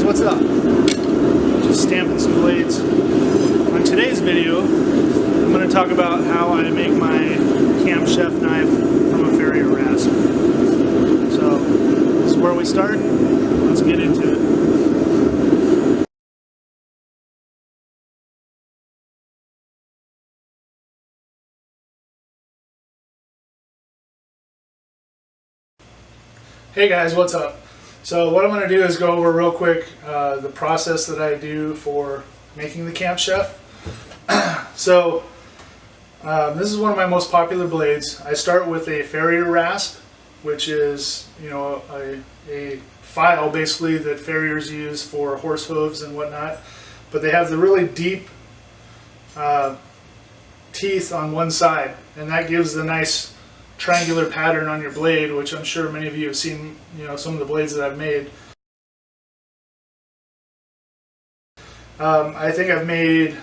what's up? Just stamping some blades. On today's video, I'm going to talk about how I make my camshaft knife from a farrier rasp. So, this is where we start. Let's get into it. Hey guys, what's up? So what I'm going to do is go over real quick the process that I do for making the camshaft. So this is one of my most popular blades. I start with a farrier rasp, which is, you know, a file basically that farriers use for horse hooves and whatnot. But they have the really deep teeth on one side, and that gives the nice triangular pattern on your blade, which I'm sure many of you have seen, you know, some of the blades that I've made. I think I've made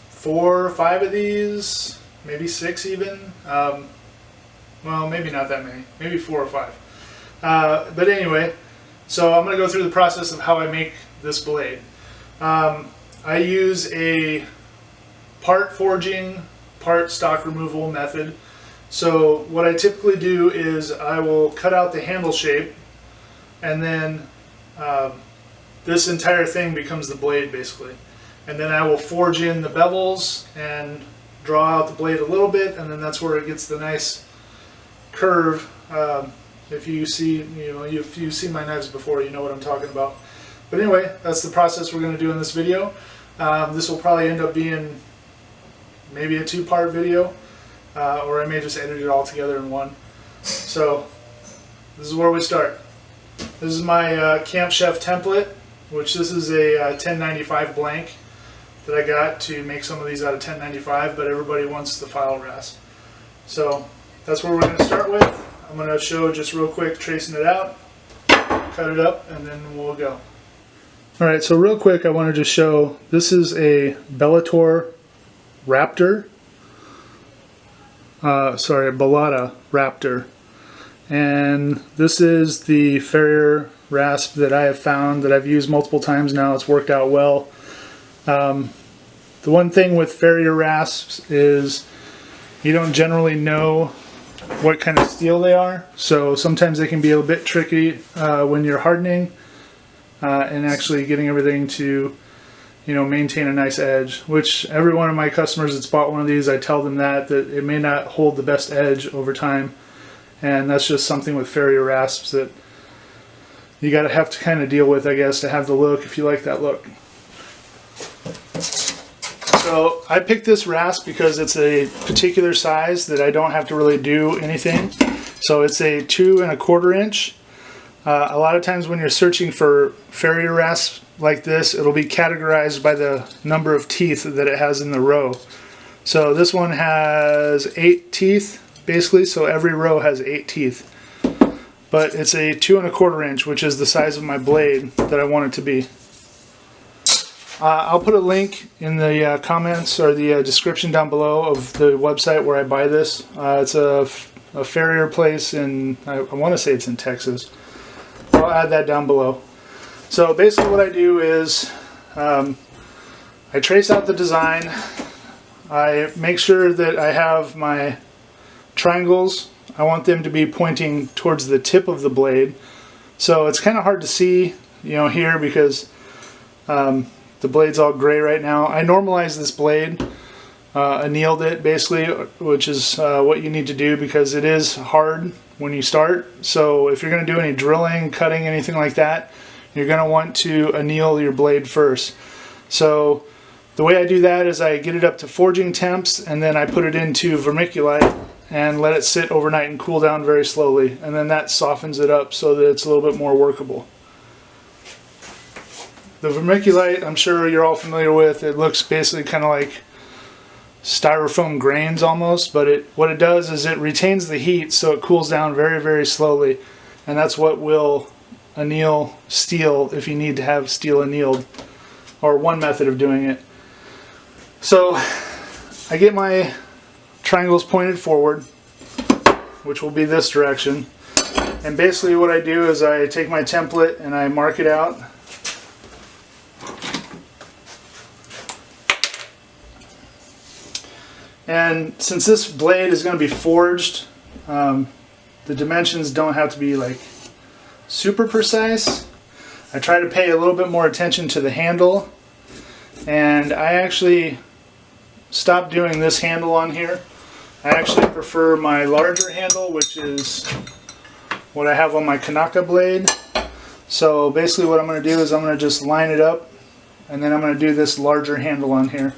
4 or 5 of these, maybe 6 even. Well, maybe not that many, maybe 4 or 5. But anyway, so I'm going to go through the process of how I make this blade. I use a part forging, part stock removal method. So what I typically do is I will cut out the handle shape, and then this entire thing becomes the blade basically. And then I will forge in the bevels and draw out the blade a little bit, and then that's where it gets the nice curve. If you see, if you've seen my knives before, you know what I'm talking about. But anyway, that's the process we're going to do in this video. This will probably end up being maybe a 2-part video. Or I may just edit it all together in one. So this is where we start. This is my camshaft template, which this is a 1095 blank that I got to make some of these out of 1095, but everybody wants the file rasp. So that's where we're going to start with. I'm going to show just real quick tracing it out, cut it up, and then we'll go. Alright, so real quick I want to just show, this is a Bellator Raptor. A Bellata Raptor, and this is the farrier rasp that I have found that I've used multiple times now. It's worked out well. The one thing with farrier rasps is you don't generally know what kind of steel they are, so sometimes they can be a bit tricky when you're hardening and actually getting everything to, you know, maintain a nice edge, which every one of my customers that's bought one of these, I tell them that it may not hold the best edge over time, and that's just something with farrier rasps that you have to kind of deal with, I guess, to have the look, if you like that look. So I picked this rasp because it's a particular size that I don't have to really do anything. So it's a 2 1/4 inch. A lot of times when you're searching for farrier rasps like this, it'll be categorized by the number of teeth that it has in the row. So this one has 8 teeth basically, so every row has 8 teeth. But it's a 2 1/4 inch, which is the size of my blade that I want it to be. I'll put a link in the comments or the description down below of the website where I buy this. It's a farrier place in, I want to say it's in Texas. I'll add that down below. So basically what I do is I trace out the design. I make sure that I have my triangles. I want them to be pointing towards the tip of the blade. So it's kind of hard to see, you know, here because the blade's all gray right now. I normalized this blade, annealed it basically, which is what you need to do because it is hard when you start. So if you're going to do any drilling, cutting, anything like that, you're going to want to anneal your blade first. So the way I do that is I get it up to forging temps, and then I put it into vermiculite and let it sit overnight and cool down very slowly, and then that softens it up so that it's a little bit more workable. The vermiculite, I'm sure you're all familiar with. It looks basically kind of like styrofoam grains almost, but what it does is it retains the heat, so it cools down very, very slowly, and that's what will anneal steel if you need to have steel annealed, or one method of doing it. So I get my triangles pointed forward, which will be this direction, and basically what I do is I take my template and I mark it out And since this blade is going to be forged, the dimensions don't have to be like super precise. I try to pay a little bit more attention to the handle, and I actually stopped doing this handle on here. I actually prefer my larger handle, which is what I have on my Kanaka blade. So basically what I'm going to do is I'm going to just line it up, and then I'm going to do this larger handle on here.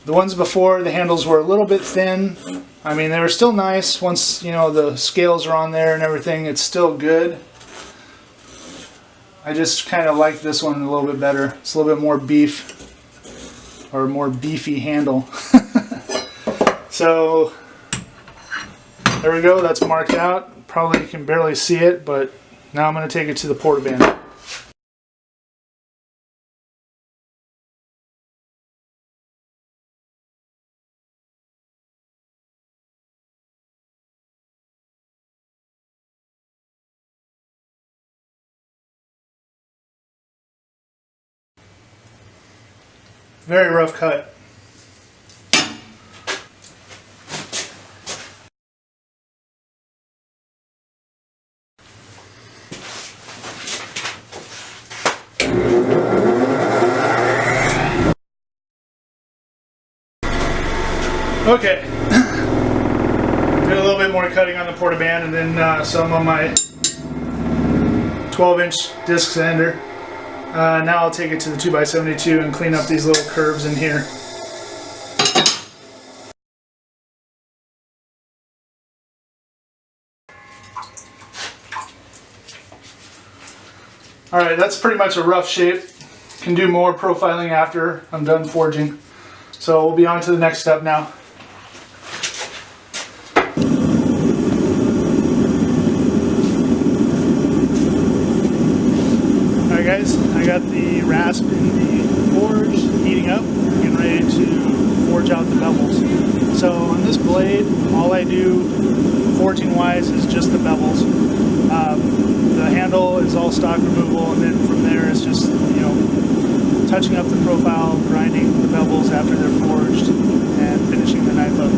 The ones before, the handles were a little bit thin. I mean, they were still nice. Once, you know, the scales are on there and everything, it's still good. I just kind of like this one a little bit better. It's a little bit more beef, or more beefy handle. So there we go, that's marked out. Probably you can barely see it, but now I'm going to take it to the portaband. Very rough cut. Okay, did a little bit more cutting on the portaband, and then some on my 12-inch disc sander. Now I'll take it to the 2x72 and clean up these little curves in here. Alright, that's pretty much a rough shape. Can do more profiling after I'm done forging. So we'll be on to the next step now. Alright guys, I got the rasp in the forge heating up, getting ready to forge out the bevels. So on this blade, all I do forging wise is just the bevels. The handle is all stock removal, and then from there it's just, you know, touching up the profile, grinding the bevels after they're forged, and finishing the knife up.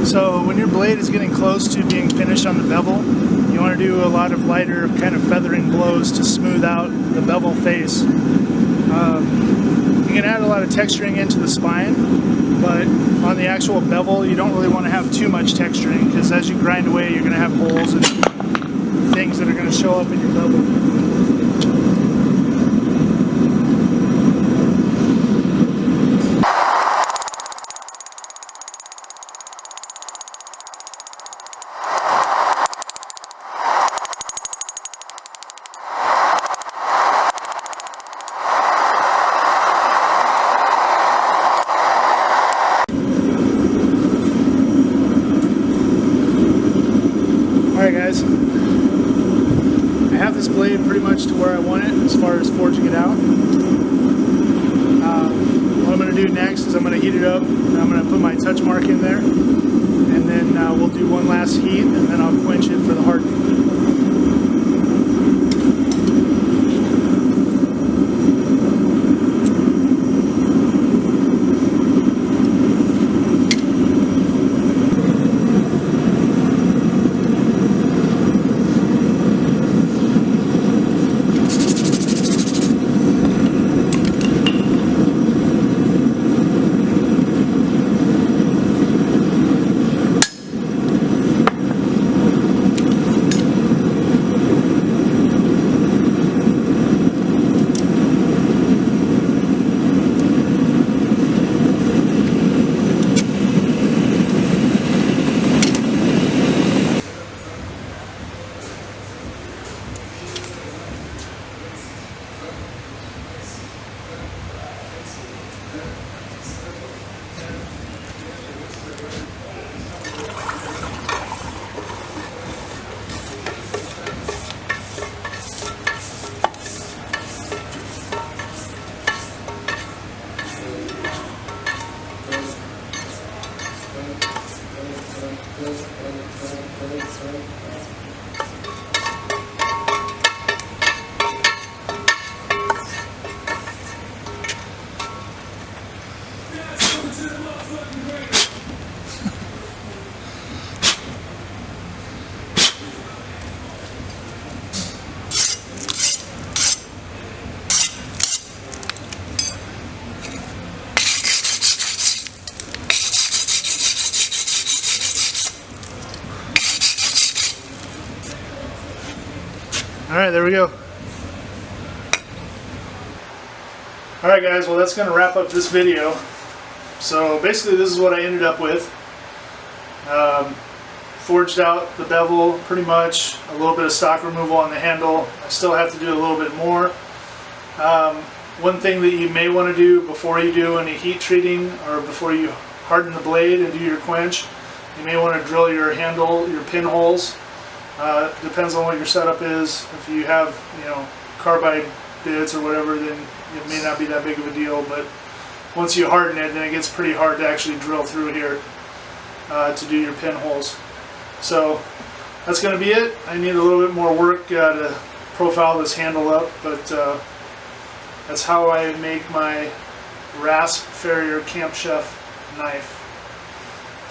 So when your blade is getting close to being finished on the bevel, you want to do a lot of lighter kind of feathering blows to smooth out the bevel face. You can add a lot of texturing into the spine, but on the actual bevel you don't really want to have too much texturing, because as you grind away you're going to have holes and things that are going to show up in your bevel. Alright guys, I have this blade pretty much to where I want it as far as forging it out. What I'm going to do next is I'm going to heat it up and I'm going to put my touch mark in there, and then we'll do one last heat and then I'll quench it for the hardening. Alright, there we go. Alright guys, well that's going to wrap up this video. So basically this is what I ended up with. Forged out the bevel pretty much, a little bit of stock removal on the handle. I still have to do a little bit more. One thing that you may want to do before you do any heat treating or before you harden the blade and do your quench, you may want to drill your handle, your pinholes. Depends on what your setup is. If you have, carbide bits or whatever, then it may not be that big of a deal, but once you harden it, then it gets pretty hard to actually drill through here to do your pinholes. So that's going to be it. I need a little bit more work to profile this handle up, but that's how I make my Rasp Farrier Camp Chef knife.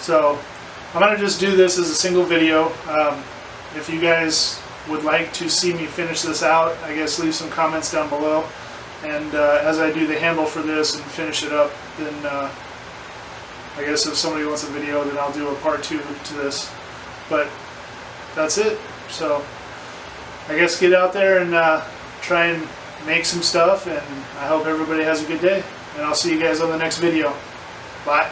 So I'm going to just do this as a single video. If you guys would like to see me finish this out, I guess leave some comments down below. And as I do the handle for this and finish it up, then I guess if somebody wants a video, then I'll do a part 2 to this. But that's it. So I guess get out there and try and make some stuff, and I hope everybody has a good day. And I'll see you guys on the next video. Bye.